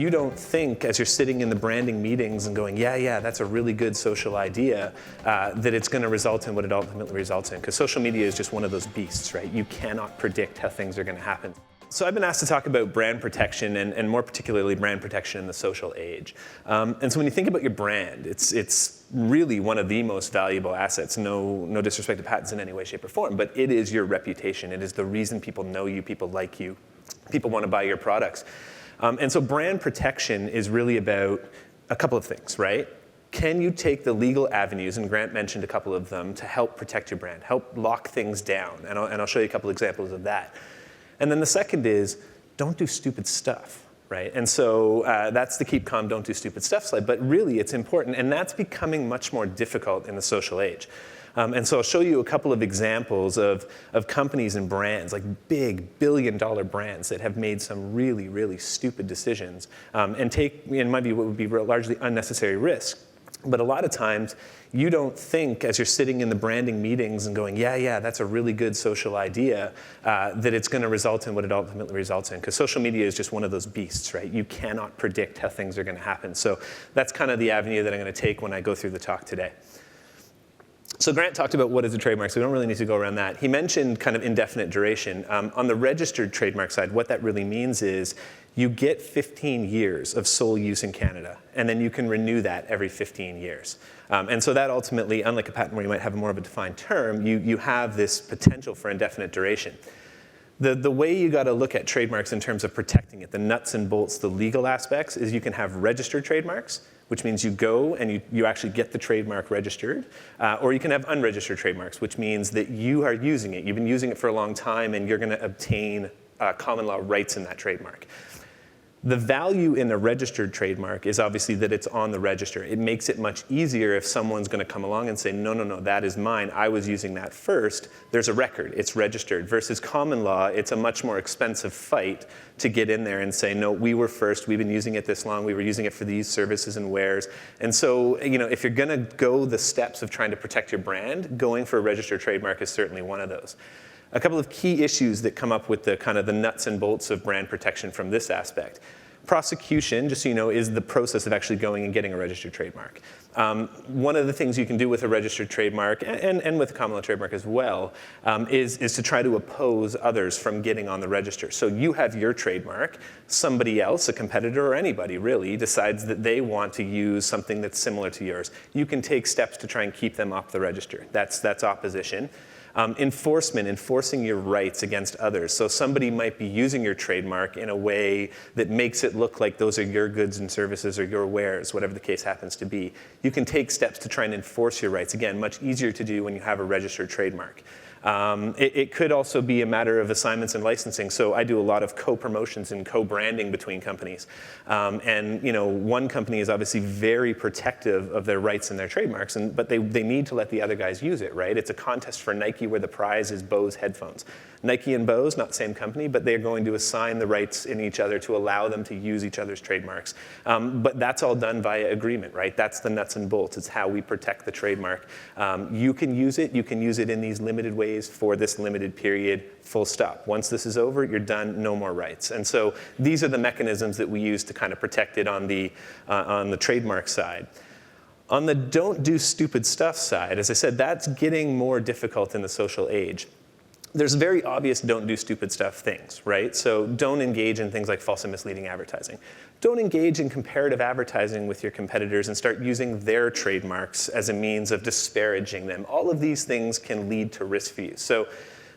you don't think as you're sitting in the branding meetings and going, yeah, that's a really good social idea, that it's going to result in what it ultimately results in. Because social media is just one of those beasts, right? You cannot predict how things are going to happen. So I've been asked to talk about brand protection and more particularly brand protection in the social age. And so when you think about your brand, it's really one of the most valuable assets. No disrespect to patents in any way, shape, or form, but it is your reputation. It is the reason people know you, people like you, people want to buy your products. And so brand protection is really about a couple of things, right? Can you take the legal avenues, and Grant mentioned a couple of them, to help protect your brand, help lock things down? And I'll show you a couple examples of that. And then the second is, don't do stupid stuff, right? And so that's the keep calm, don't do stupid stuff slide, but really it's important, and that's becoming much more difficult in the social age. And so I'll show you a couple of examples of companies and brands, like big billion-dollar brands that have made some really, really stupid decisions and take, in my view, what would be largely unnecessary risk. But a lot of times, you don't think as you're sitting in the branding meetings and going, yeah, that's a really good social idea, that it's going to result in what it ultimately results in. Because social media is just one of those beasts, right? You cannot predict how things are going to happen. So that's kind of the avenue that I'm going to take when I go through the talk today. So Grant talked about what is a trademark, so we don't really need to go around that. He mentioned kind of indefinite duration. On the registered trademark side, what that really means is you get 15 years of sole use in Canada, and then you can renew that every 15 years. And so that ultimately, unlike a patent where you might have more of a defined term, you have this potential for indefinite duration. The way you got to look at trademarks in terms of protecting it, the nuts and bolts, the legal aspects, is you can have registered trademarks, which means you go and you actually get the trademark registered, or you can have unregistered trademarks, which means that you are using it. You've been using it for a long time, and you're going to obtain common law rights in that trademark. The value in a registered trademark is obviously that it's on the register. It makes it much easier if someone's going to come along and say, no, that is mine. I was using that first. There's a record. It's registered. Versus common law, it's a much more expensive fight to get in there and say, no, we were first. We've been using it this long. We were using it for these services and wares. And so, if you're going to go the steps of trying to protect your brand, going for a registered trademark is certainly one of those. A couple of key issues that come up with the kind of the nuts and bolts of brand protection from this aspect. Prosecution, just so you know, is the process of actually going and getting a registered trademark. One of the things you can do with a registered trademark, and with a common law trademark as well, is to try to oppose others from getting on the register. So you have your trademark, somebody else, a competitor or anybody really, decides that they want to use something that's similar to yours. You can take steps to try and keep them off the register. That's opposition. Enforcing your rights against others. So somebody might be using your trademark in a way that makes it look like those are your goods and services or your wares, whatever the case happens to be. You can take steps to try and enforce your rights. Again, much easier to do when you have a registered trademark. It could also be a matter of assignments and licensing. So I do a lot of co-promotions and co-branding between companies. One company is obviously very protective of their rights and their trademarks, but they need to let the other guys use it, right? It's a contest for Nike where the prize is Bose headphones. Nike and Bose, not the same company, but they're going to assign the rights in each other to allow them to use each other's trademarks. But that's all done via agreement, right? That's the nuts and bolts. It's how we protect the trademark. You can use it. You can use it in these limited ways for this limited period, full stop. Once this is over, you're done, no more rights. And so these are the mechanisms that we use to kind of protect it on the trademark side. On the don't do stupid stuff side, as I said, that's getting more difficult in the social age. There's very obvious don't do stupid stuff things, right? So don't engage in things like false and misleading advertising. Don't engage in comparative advertising with your competitors and start using their trademarks as a means of disparaging them. All of these things can lead to risk for you. So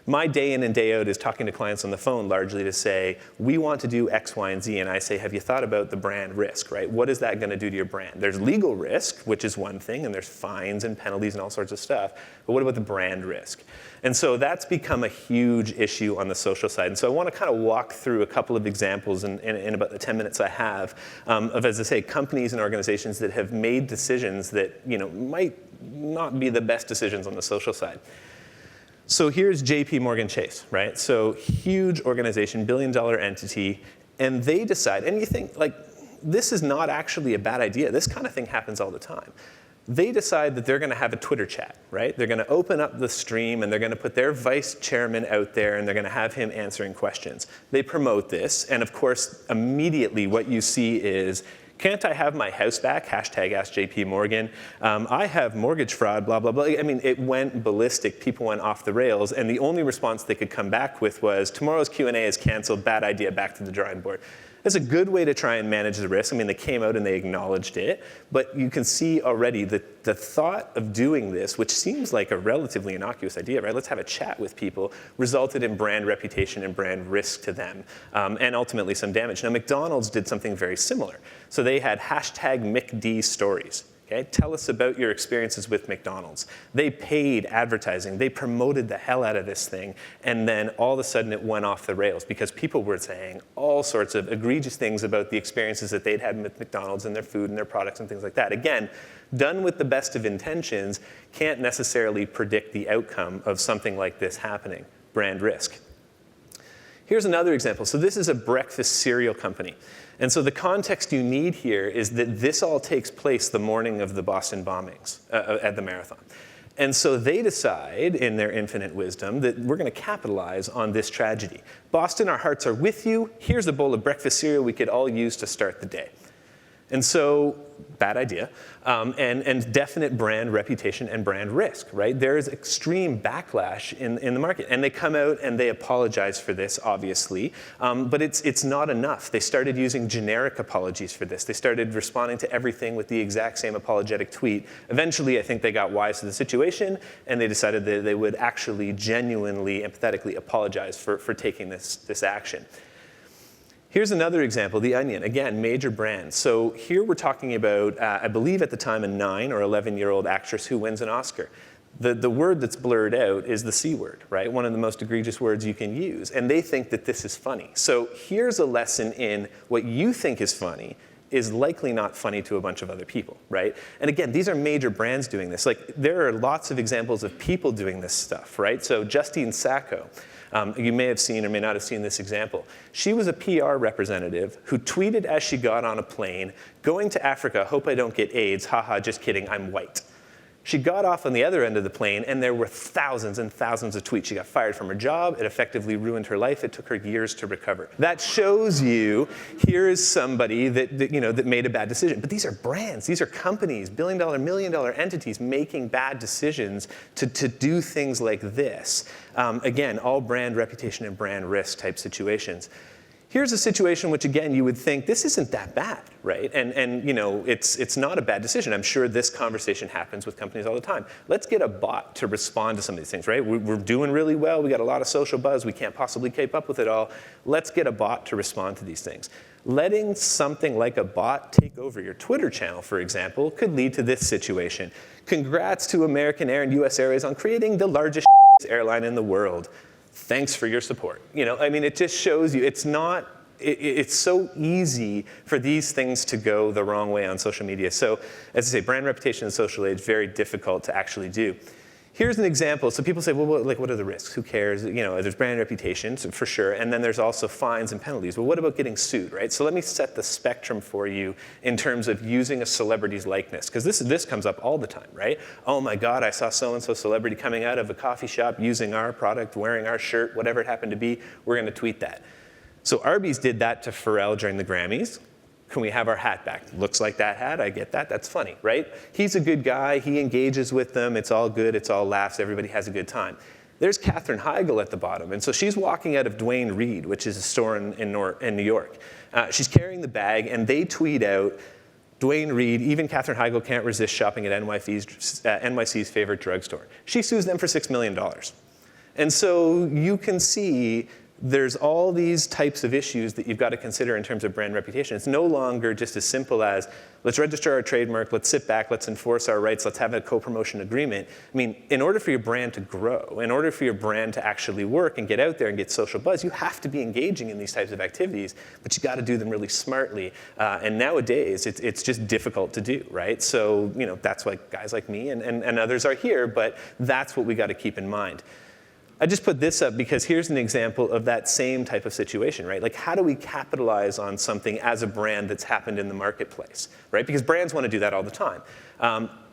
my day in and day out is talking to clients on the phone largely to say, we want to do X, Y, and Z. And I say, have you thought about the brand risk, right? What is that going to do to your brand? There's legal risk, which is one thing, and there's fines and penalties and all sorts of stuff. But what about the brand risk? And so that's become a huge issue on the social side. And so I want to kind of walk through a couple of examples in about the 10 minutes I have of, as I say, companies and organizations that have made decisions that might not be the best decisions on the social side. So here's JP Morgan Chase, right? So huge organization, billion-dollar entity, and they decide, and you think, like, this is not actually a bad idea. This kind of thing happens all the time. They decide that they're going to have a Twitter chat, right? They're going to open up the stream and they're going to put their vice chairman out there and they're going to have him answering questions. They promote this, and of course, immediately what you see is, can't I have my house back? Hashtag ask JP Morgan. I have mortgage fraud, blah, blah, blah. I mean, it went ballistic. People went off the rails. And the only response they could come back with was, tomorrow's Q&A is canceled, bad idea, back to the drawing board. That's a good way to try and manage the risk. I mean, they came out and they acknowledged it, but you can see already that the thought of doing this, which seems like a relatively innocuous idea, right? Let's have a chat with people, resulted in brand reputation and brand risk to them, and ultimately some damage. Now, McDonald's did something very similar. So they had hashtag McD stories. Okay? Tell us about your experiences with McDonald's. They paid advertising. They promoted the hell out of this thing. And then all of a sudden it went off the rails because people were saying all sorts of egregious things about the experiences that they'd had with McDonald's and their food and their products and things like that. Again, done with the best of intentions, can't necessarily predict the outcome of something like this happening. Brand risk. Here's another example. So this is a breakfast cereal company. And so the context you need here is that this all takes place the morning of the Boston bombings at the marathon. And so they decide, in their infinite wisdom, that we're going to capitalize on this tragedy. Boston, our hearts are with you. Here's a bowl of breakfast cereal we could all use to start the day. And so, bad idea, and definite brand reputation and brand risk, right? There is extreme backlash in the market. And they come out and they apologize for this, obviously, but it's not enough. They started using generic apologies for this. They started responding to everything with the exact same apologetic tweet. Eventually, I think they got wise to the situation, and they decided that they would actually genuinely, empathetically apologize for taking this action. Here's another example, The Onion. Again, major brand. So here we're talking about, I believe at the time, a 9 or 11-year-old actress who wins an Oscar. The word that's blurred out is the C word, right? One of the most egregious words you can use. And they think that this is funny. So here's a lesson in what you think is funny is likely not funny to a bunch of other people, right? And again, these are major brands doing this. Like, there are lots of examples of people doing this stuff, right? So Justine Sacco. You may have seen or may not have seen this example. She was a PR representative who tweeted as she got on a plane, going to Africa, hope I don't get AIDS, haha, just kidding, I'm white. She got off on the other end of the plane, and there were thousands and thousands of tweets. She got fired from her job. It effectively ruined her life. It took her years to recover. That shows you, here is somebody that made a bad decision. But these are brands. These are companies, billion-dollar, million-dollar entities making bad decisions to do things like this. Again, all brand reputation and brand risk type situations. Here's a situation which, again, you would think this isn't that bad, right? And it's not a bad decision. I'm sure this conversation happens with companies all the time. Let's get a bot to respond to some of these things, right? We're doing really well. We got a lot of social buzz. We can't possibly keep up with it all. Let's get a bot to respond to these things. Letting something like a bot take over your Twitter channel, for example, could lead to this situation. Congrats to American Air and US Airways on creating the largest airline in the world. Thanks for your support. It just shows you it's so easy for these things to go the wrong way on social media. So, as I say, brand reputation in the social age, very difficult to actually do. Here's an example. So people say, well, what are the risks? Who cares? There's brand reputation, for sure, and then there's also fines and penalties. Well, what about getting sued, right? So let me set the spectrum for you in terms of using a celebrity's likeness, because this comes up all the time, right? Oh my God, I saw so-and-so celebrity coming out of a coffee shop using our product, wearing our shirt, whatever it happened to be, we're going to tweet that. So Arby's did that to Pharrell during the Grammys. Can we have our hat back? Looks like that hat, I get that, that's funny, right? He's a good guy, he engages with them, it's all good, it's all laughs, everybody has a good time. There's Katherine Heigl at the bottom, and so she's walking out of Duane Reade, which is a store in New York. She's carrying the bag, and they tweet out, Duane Reade, even Katherine Heigl can't resist shopping at NYC's favorite drugstore. She sues them for $6 million. And so you can see there's all these types of issues that you've got to consider in terms of brand reputation. It's no longer just as simple as, let's register our trademark, let's sit back, let's enforce our rights, let's have a co-promotion agreement. In order for your brand to grow, in order for your brand to actually work and get out there and get social buzz, you have to be engaging in these types of activities, but you got to do them really smartly. And nowadays, it's just difficult to do, right? So, that's why guys like me and others are here, but that's what we got to keep in mind. I just put this up because here's an example of that same type of situation, right? Like, how do we capitalize on something as a brand that's happened in the marketplace, right? Because brands want to do that all the time.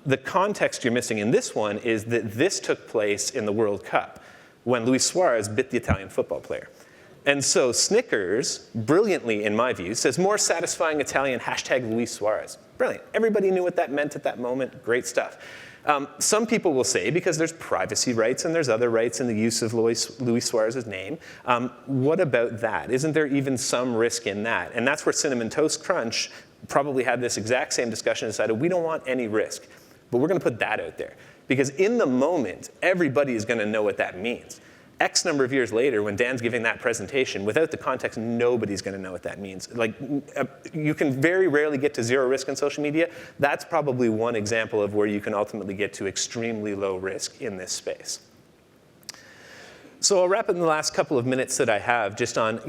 The context you're missing in this one is that this took place in the World Cup when Luis Suarez bit the Italian football player. And so Snickers, brilliantly in my view, says more satisfying Italian hashtag Luis Suarez. Brilliant. Everybody knew what that meant at that moment. Great stuff. Some people will say, because there's privacy rights and there's other rights in the use of Luis Suarez's name, what about that? Isn't there even some risk in that? And that's where Cinnamon Toast Crunch probably had this exact same discussion and decided we don't want any risk. But we're going to put that out there. Because in the moment, everybody is going to know what that means. X number of years later, when Dan's giving that presentation, without the context, nobody's going to know what that means. Like, you can very rarely get to zero risk in social media. That's probably one example of where you can ultimately get to extremely low risk in this space. So I'll wrap it in the last couple of minutes that I have just on,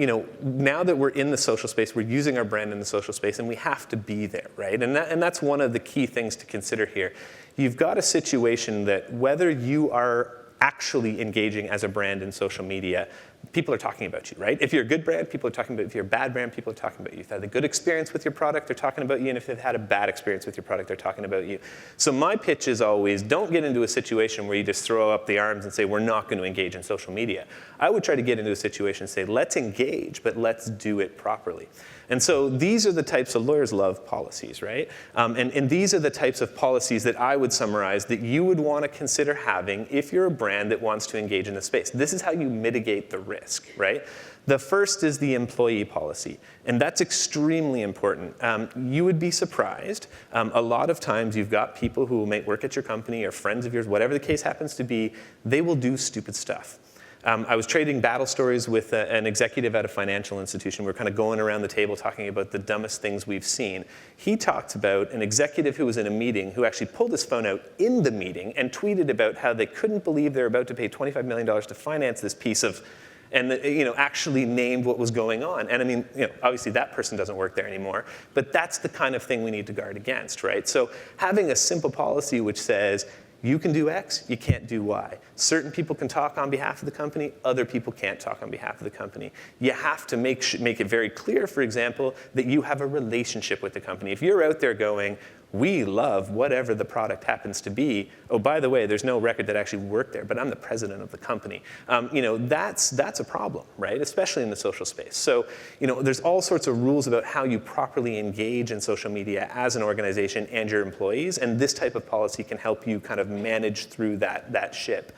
now that we're in the social space, we're using our brand in the social space, and we have to be there, right? And that's one of the key things to consider here. You've got a situation that whether you are actually engaging as a brand in social media, people are talking about you, right? If you're a good brand, people are talking about you. If you're a bad brand, people are talking about you. If you've had a good experience with your product, they're talking about you. And if they've had a bad experience with your product, they're talking about you. So my pitch is always, don't get into a situation where you just throw up the arms and say, we're not going to engage in social media. I would try to get into a situation and say, let's engage, but let's do it properly. And so these are the types of lawyers love policies, right? And these are the types of policies that I would summarize that you would want to consider having if you're a brand that wants to engage in the space. This is how you mitigate the risk, right? The first is the employee policy, and that's extremely important. You would be surprised. A lot of times you've got people who will work at your company or friends of yours, whatever the case happens to be, they will do stupid stuff. I was trading battle stories with an executive at a financial institution. We're kind of going around the table talking about the dumbest things we've seen. He talked about an executive who was in a meeting who actually pulled his phone out in the meeting and tweeted about how they couldn't believe they were about to pay $25 million to finance this piece of, and actually named what was going on. And I mean, obviously that person doesn't work there anymore, but that's the kind of thing we need to guard against, right? So having a simple policy which says, you can do X, you can't do Y. Certain people can talk on behalf of the company, other people can't talk on behalf of the company. You have to make it very clear, for example, that you have a relationship with the company. If you're out there going, we love whatever the product happens to be. Oh, by the way, there's no record that actually worked there, but I'm the president of the company. That's a problem, right? Especially in the social space. So, there's all sorts of rules about how you properly engage in social media as an organization and your employees, and this type of policy can help you kind of manage through that ship.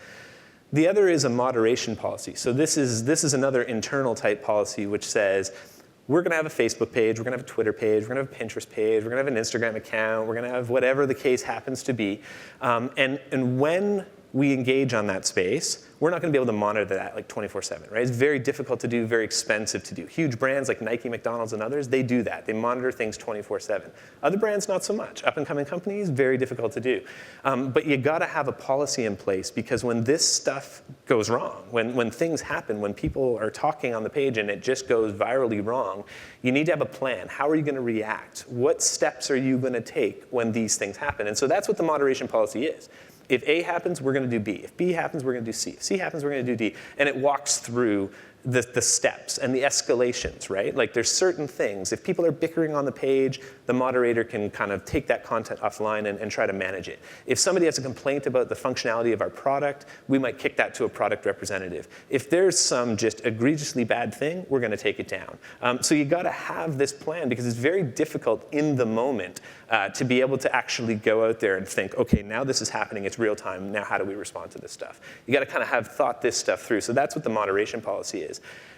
The other is a moderation policy. So this is another internal type policy which says, we're going to have a Facebook page, we're going to have a Twitter page, we're going to have a Pinterest page, we're going to have an Instagram account, we're going to have whatever the case happens to be. And when we engage on that space, we're not going to be able to monitor that like 24/7, right? It's very difficult to do, very expensive to do. Huge brands like Nike, McDonald's, and others, they do that. They monitor things 24/7. Other brands, not so much. Up-and-coming companies, very difficult to do. But you got to have a policy in place because when this stuff goes wrong, when things happen, when people are talking on the page and it just goes virally wrong, you need to have a plan. How are you going to react? What steps are you going to take when these things happen? And so that's what the moderation policy is. If A happens, we're going to do B. If B happens, we're going to do C. If C happens, we're going to do D. And it walks through the steps and the escalations, right? Like there's certain things. If people are bickering on the page, the moderator can kind of take that content offline and try to manage it. If somebody has a complaint about the functionality of our product, we might kick that to a product representative. If there's some just egregiously bad thing, we're going to take it down. So you got to have this plan because it's very difficult in the moment to be able to actually go out there and think, okay, now this is happening, it's real time, now how do we respond to this stuff? You got to kind of have thought this stuff through. So that's what the moderation policy is.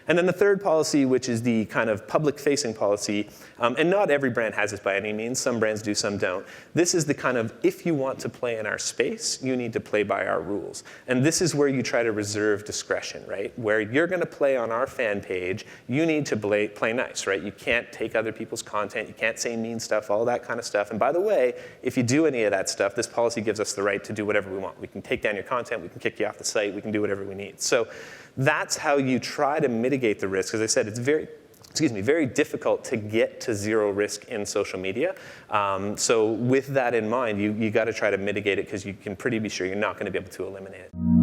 And then the third policy, which is the kind of public-facing policy, and not every brand has this by any means. Some brands do, some don't. This is the kind of, if you want to play in our space, you need to play by our rules. And this is where you try to reserve discretion, right? Where you're going to play on our fan page, you need to play nice, right? You can't take other people's content. You can't say mean stuff, all that kind of stuff. And by the way, if you do any of that stuff, this policy gives us the right to do whatever we want. We can take down your content. We can kick you off the site. We can do whatever we need. So that's how you try to mitigate the risk. As I said, it's very difficult to get to zero risk in social media. So with that in mind, you got to try to mitigate it because you can pretty be sure you're not going to be able to eliminate it.